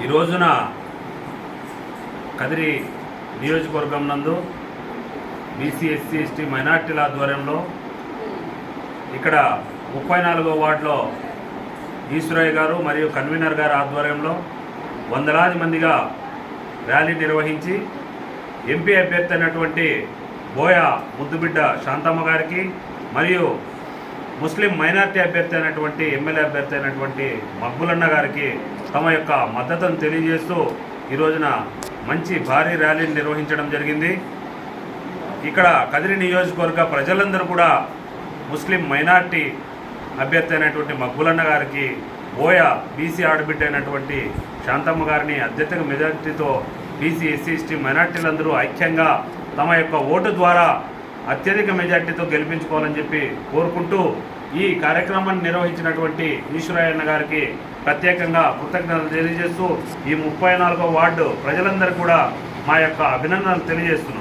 ఈ రోజున కదిరి నియోజకవర్గం నందు బీసీ ఎస్సీ ఎస్టీ మైనార్టీల ఆధ్వర్యంలో ఇక్కడ 34వ వార్డులో ఈశ్వరయ్య గారు మరియు కన్వీనర్ గారి ఆధ్వర్యంలో వందలాది మందిగా ర్యాలీ నిర్వహించి ఎంపీ అభ్యర్థి అయినటువంటి బోయ ముద్దుబిడ్డ శాంతమ్మ గారికి మరియు ముస్లిం మైనార్టీ అభ్యర్థి అయినటువంటి ఎమ్మెల్యే అభ్యర్థి అయినటువంటి మక్బులన్న గారికి తమ యొక్క మద్దతును తెలియజేస్తూ ఈ రోజున మంచి భారీ ర్యాలీని నిర్వహించడం జరిగింది. ఇక్కడ కదిరి నియోజకవర్గ ప్రజలందరూ కూడా ముస్లిం మైనార్టీ అభ్యర్థి అయినటువంటి మక్బులన్న గారికి బోయ బీసీ ఆడబిడ్డ అయినటువంటి శాంతమ్మ గారిని అత్యధిక మెజార్టీతో బీసీ ఎస్సీ ఎస్టీ మైనార్టీలందరూ ఐక్యంగా తమ యొక్క ఓటు ద్వారా అత్యధిక మెజార్టీతో గెలిపించుకోవాలని చెప్పి కోరుకుంటూ ఈ కార్యక్రమాన్ని నిర్వహించినటువంటి ఈశ్వరయ్య గారికి ప్రత్యేకంగా కృతజ్ఞతలు తెలియజేస్తూ ఈ 34వ వార్డు ప్రజలందరూ కూడా మా యొక్క అభినందనలు తెలియజేస్తున్నాం.